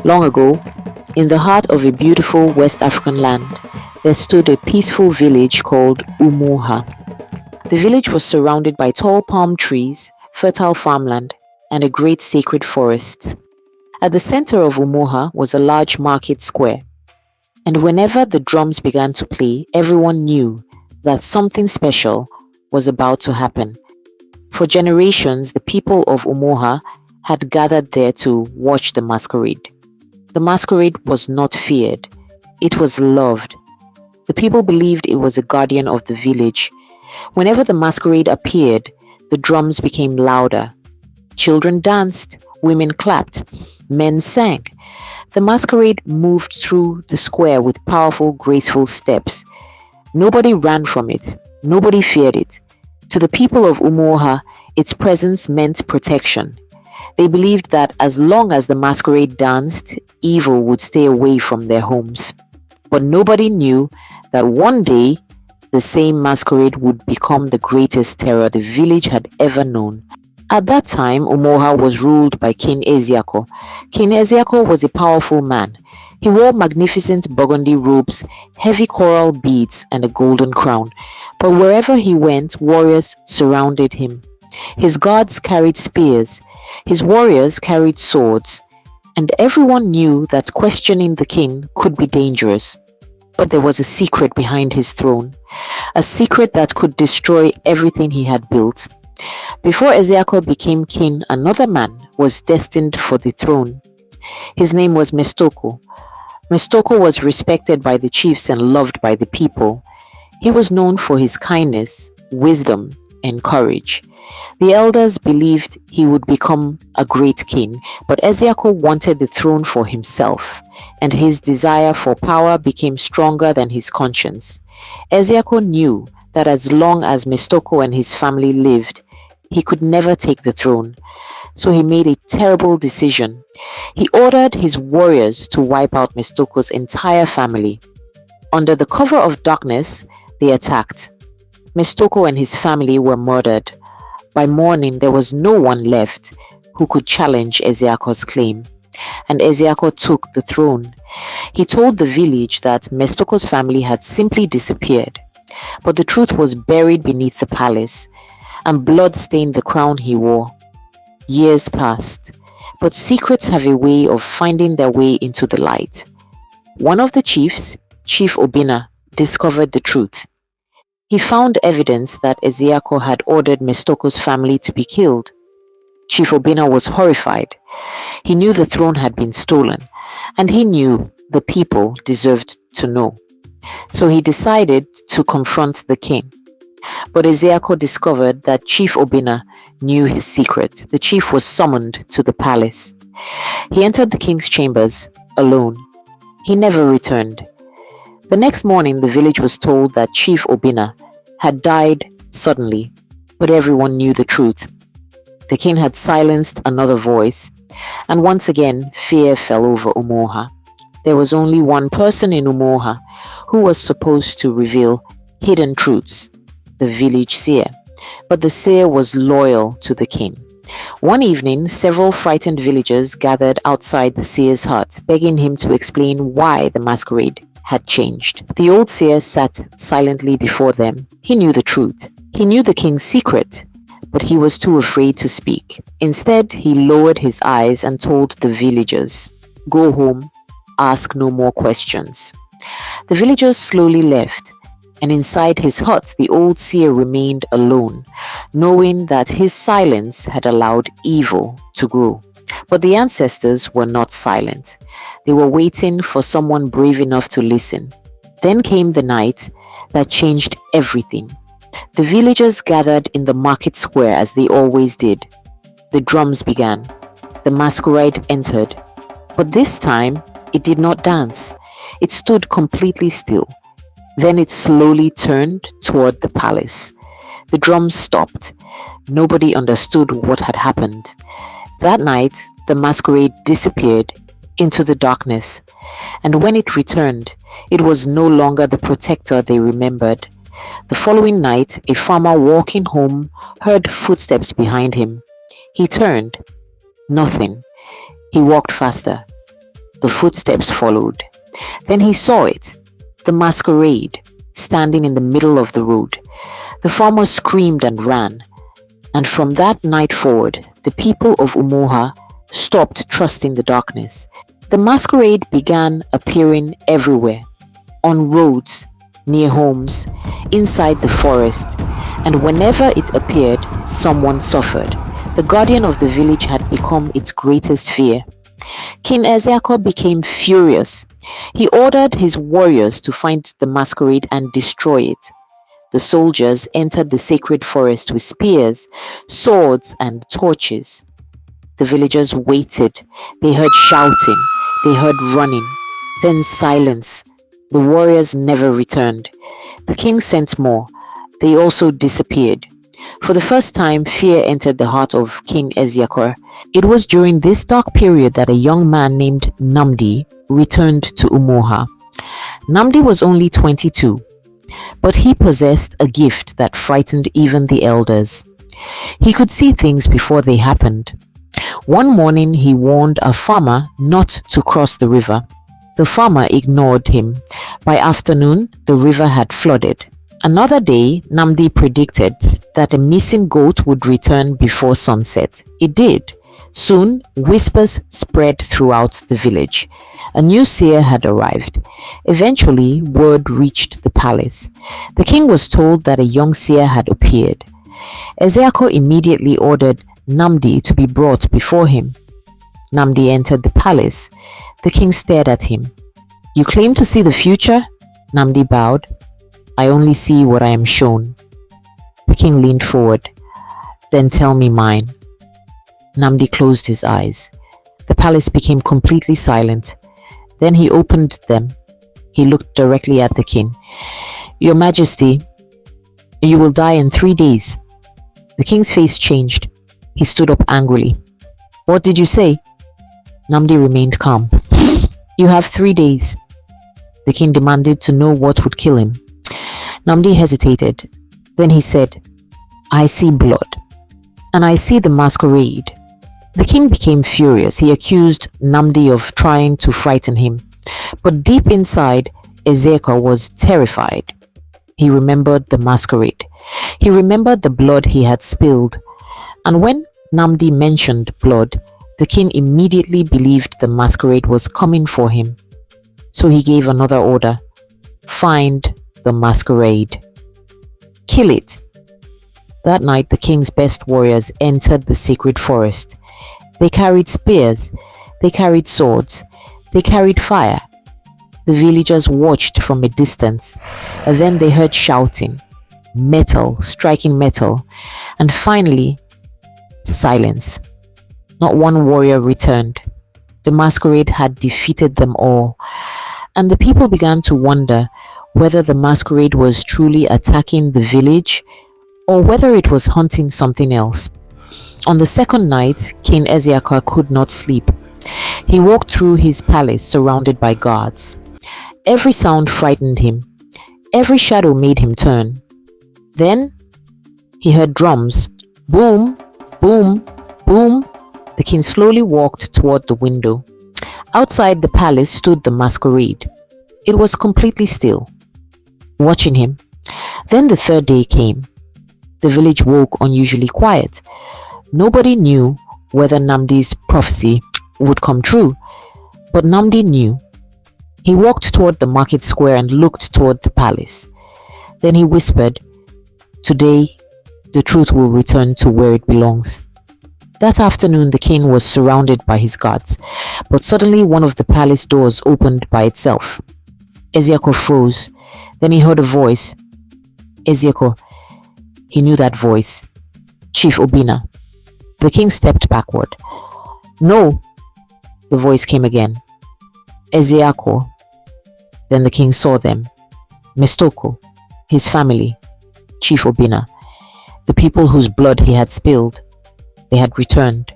Long ago, in the heart of a beautiful West African land, there stood a peaceful village called Umuoha. The village was surrounded by tall palm trees, fertile farmland, and a great sacred forest. At the center of Umuoha was a large market square, and whenever the drums began to play, everyone knew that something special was about to happen. For generations, the people of Umuoha had gathered there to watch the masquerade. The masquerade was not feared, it was loved. The people believed it was a guardian of the village. Whenever the masquerade appeared, the drums became louder. Children danced, women clapped, men sang. The masquerade moved through the square with powerful, graceful steps. Nobody ran from it, nobody feared it. To the people of Umuoha, its presence meant protection. They believed that as long as the masquerade danced, evil would stay away from their homes. But nobody knew that one day the same masquerade would become the greatest terror the village had ever known. At that time, Umuoha was ruled by King Ezeako. King Ezeako was a powerful man. He wore magnificent burgundy robes, heavy coral beads, and a golden crown. But wherever he went, warriors surrounded him. His guards carried spears, his warriors carried swords, and everyone knew that questioning the king could be dangerous. But there was a secret behind his throne, a secret that could destroy everything he had built. Before Ezeako became king, another man was destined for the throne. His name was Mestoko. Mestoko was respected by the chiefs and loved by the people. He was known for his kindness, wisdom, and courage. The elders believed he would become a great king, but Ezeako wanted the throne for himself, and his desire for power became stronger than his conscience. Ezeako knew that as long as Mestoko and his family lived, he could never take the throne. So he made a terrible decision. He ordered his warriors to wipe out Mestoko's entire family. Under the cover of darkness, they attacked. Mestoko and his family were murdered. By morning, there was no one left who could challenge Ezeako's claim, and Ezeako took the throne. He told the village that Mestoko's family had simply disappeared, but the truth was buried beneath the palace, and blood stained the crown he wore. Years passed, but secrets have a way of finding their way into the light. One of the chiefs, Chief Obina, discovered the truth. He found evidence that Ezeako had ordered Mestoko's family to be killed. Chief Obina was horrified. He knew the throne had been stolen, and he knew the people deserved to know. So he decided to confront the king. But Ezeako discovered that Chief Obina knew his secret. The chief was summoned to the palace. He entered the king's chambers alone. He never returned. The next morning, the village was told that Chief Obina had died suddenly, but everyone knew the truth. The king had silenced another voice, and once again, fear fell over Umuoha. There was only one person in Umuoha who was supposed to reveal hidden truths, the village seer. But the seer was loyal to the king. One evening, several frightened villagers gathered outside the seer's hut, begging him to explain why the masquerade had changed. The old seer sat silently before them. He knew the truth. He knew the king's secret, but he was too afraid to speak. Instead, he lowered his eyes and told the villagers, "Go home, ask no more questions." The villagers slowly left, and inside his hut, the old seer remained alone, knowing that his silence had allowed evil to grow. But the ancestors were not silent. They were waiting for someone brave enough to listen. Then came the night that changed everything. The villagers gathered in the market square as they always did. The drums began. The masquerade entered. But this time, it did not dance. It stood completely still. Then it slowly turned toward the palace. The drums stopped. Nobody understood what had happened. That night, the masquerade disappeared into the darkness, and when it returned, it was no longer the protector they remembered. The following night, a farmer walking home heard footsteps behind him. He turned. Nothing. He walked faster. The footsteps followed. Then he saw it, the masquerade, standing in the middle of the road. The farmer screamed and ran, and from that night forward, the people of Umuoha stopped trusting the darkness. The masquerade began appearing everywhere, on roads, near homes, inside the forest, and whenever it appeared, someone suffered. The guardian of the village had become its greatest fear. King Ezeaco became furious. He ordered his warriors to find the masquerade and destroy it. The soldiers entered the sacred forest with spears, swords, and torches. The villagers waited. They heard shouting. They heard running. Then silence. The warriors never returned. The king sent more. They also disappeared. For the first time, fear entered the heart of King Ezeaco. It was during this dark period that a young man named Namdi returned to Umuoha. Namdi was only 22, but he possessed a gift that frightened even the elders. He could see things before they happened. One morning, he warned a farmer not to cross the river. The farmer ignored him. By afternoon, the river had flooded. Another day, Namdi predicted that a missing goat would return before sunset. It did. Soon, whispers spread throughout the village. A new seer had arrived. Eventually, word reached the palace. The king was told that a young seer had appeared. Ezeaco immediately ordered Namdi to be brought before him. Namdi entered the palace. The king stared at him. "You claim to see the future?" Namdi bowed. "I only see what I am shown." The king leaned forward. "Then tell me mine." Namdi closed his eyes. The palace became completely silent. Then he opened them. He looked directly at the king. "Your Majesty, you will die in 3 days." The king's face changed. He stood up angrily. "What did you say?" Namdi remained calm. "You have 3 days." The king demanded to know what would kill him. Namdi hesitated. Then he said, "I see blood, and I see the masquerade." The king became furious. He accused Namdi of trying to frighten him. But deep inside, Ezeaco was terrified. He remembered the masquerade. He remembered the blood he had spilled. And when Namdi mentioned blood, the king immediately believed the masquerade was coming for him. So he gave another order. "Find the masquerade. Kill it." That night, the king's best warriors entered the sacred forest. They carried spears. They carried swords. They carried fire. The villagers watched from a distance. And then they heard shouting, metal striking metal, and finally, silence. Not one warrior returned. The masquerade had defeated them all, and the people began to wonder whether the masquerade was truly attacking the village or whether it was hunting something else. On the second night, King Ezeaco could not sleep. He walked through his palace surrounded by guards. Every sound frightened him. Every shadow made him turn. Then he heard drums. Boom, boom, boom. The king slowly walked toward the window. Outside the palace stood the masquerade. It was completely still, watching him. Then the third day came. The village woke unusually quiet. Nobody knew whether Namdi's prophecy would come true, but Namdi knew. He walked toward the market square and looked toward the palace. Then he whispered, "Today, the truth will return to where it belongs." That afternoon, the king was surrounded by his guards, but suddenly one of the palace doors opened by itself. Ezeaco froze. Then he heard a voice. Ezeaco. He knew that voice. Chief Obina. The king stepped backward. "No!" The voice came again. Ezeaco. Then the king saw them. Mestoko, his family, Chief Obina, the people whose blood he had spilled. They had returned.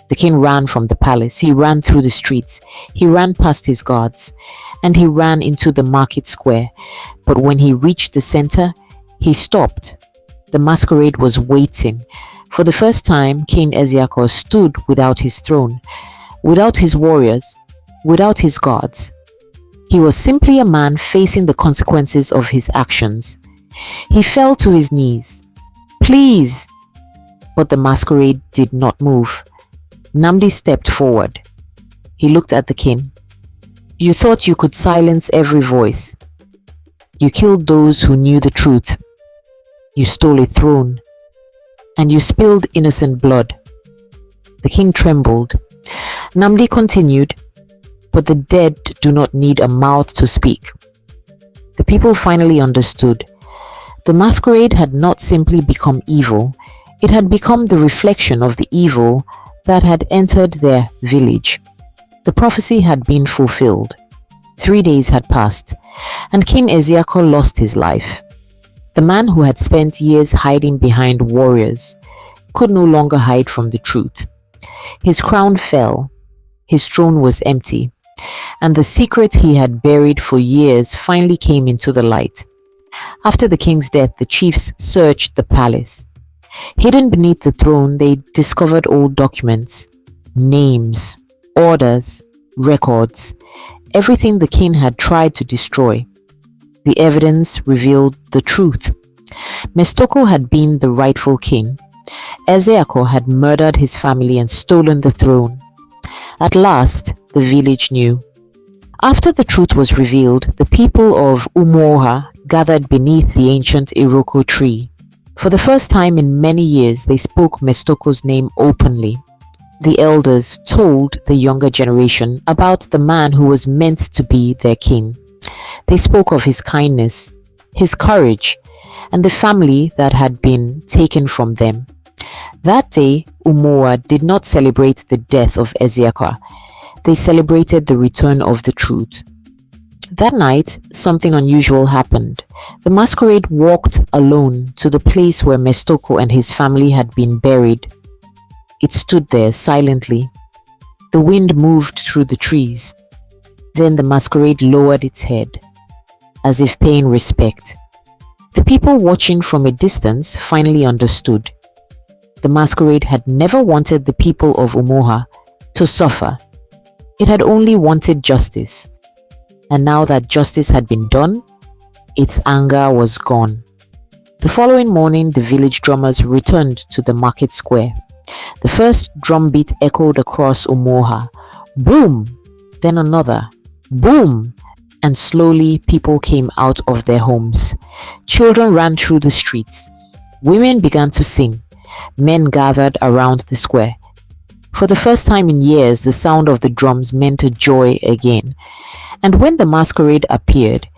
The king ran from the palace. He ran through the streets. He ran past his guards, and he ran into the market square. But when he reached the center, he stopped. The masquerade was waiting. For the first time, King Ezeaco stood without his throne, without his warriors, without his gods. He was simply a man facing the consequences of his actions. He fell to his knees. "Please!" But the masquerade did not move. Nnamdi stepped forward. He looked at the king. "You thought you could silence every voice. You killed those who knew the truth. You stole a throne. And you spilled innocent blood." The king trembled. Nnamdi continued, "But the dead do not need a mouth to speak." The people finally understood. The masquerade had not simply become evil, it had become the reflection of the evil that had entered their village. The prophecy had been fulfilled. 3 days had passed, and King Ezeaku lost his life. The man who had spent years hiding behind warriors could no longer hide from the truth. His crown fell, his throne was empty, and the secret he had buried for years finally came into the light. After the king's death, the chiefs searched the palace. Hidden beneath the throne, they discovered old documents, names, orders, records, everything the king had tried to destroy. The evidence revealed the truth. Mestoko had been the rightful king. Ezeaku had murdered his family and stolen the throne. At last, the village knew. After the truth was revealed, the people of Umuoha gathered beneath the ancient Iroko tree. For the first time in many years, they spoke Mestoko's name openly. The elders told the younger generation about the man who was meant to be their king. They spoke of his kindness, his courage, and the family that had been taken from them. That day, Umuoha did not celebrate the death of Ezeaku. They celebrated the return of the truth. That night, something unusual happened. The masquerade walked alone to the place where Mestoko and his family had been buried. It stood there silently. The wind moved through the trees. Then the masquerade lowered its head, as if paying respect. The people watching from a distance finally understood. The masquerade had never wanted the people of Umuoha to suffer. It had only wanted justice. And now that justice had been done, its anger was gone. The following morning, the village drummers returned to the market square. The first drum beat echoed across Umuoha. Boom! Then another. Boom! And slowly people came out of their homes. Children ran through the streets. Women began to sing. Men gathered around the square. For the first time in years, the sound of the drums meant joy again. And when the masquerade appeared,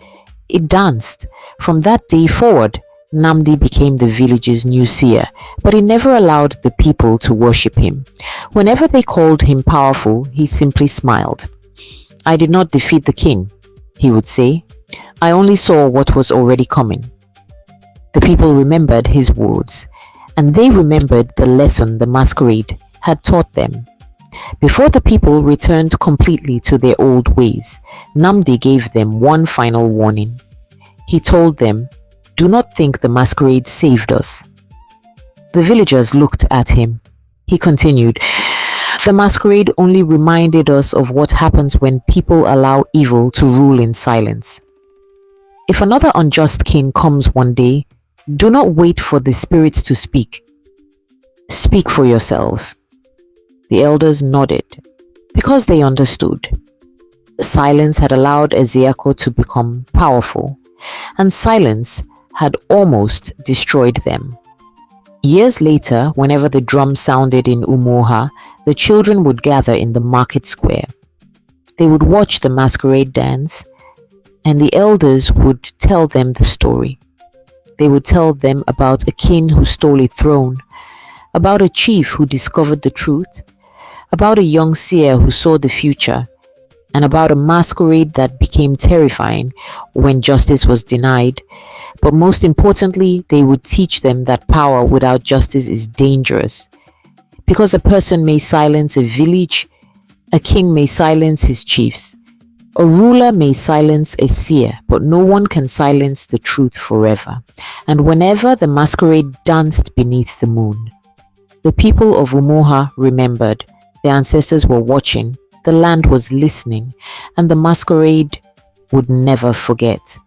it danced. From that day forward, Nnamdi became the village's new seer, but he never allowed the people to worship him. Whenever they called him powerful, he simply smiled. "I did not defeat the king," he would say. "I only saw what was already coming." The people remembered his words, and they remembered the lesson the masquerade had taught them. Before the people returned completely to their old ways, Nnamdi gave them one final warning. He told them, "Do not think the masquerade saved us." The villagers looked at him. He continued, "The masquerade only reminded us of what happens when people allow evil to rule in silence. If another unjust king comes one day, do not wait for the spirits to speak. Speak for yourselves." The elders nodded, because they understood. Silence had allowed Ezeaku to become powerful, and silence had almost destroyed them. Years later, whenever the drum sounded in Umuoha, the children would gather in the market square. They would watch the masquerade dance, and the elders would tell them the story. They would tell them about a king who stole a throne, about a chief who discovered the truth, about a young seer who saw the future, and about a masquerade that became terrifying when justice was denied. But most importantly, they would teach them that power without justice is dangerous. Because a person may silence a village, a king may silence his chiefs, a ruler may silence a seer, but no one can silence the truth forever. And whenever the masquerade danced beneath the moon, the people of Umuoha remembered. Their ancestors were watching, The land was listening, and the masquerade would never forget.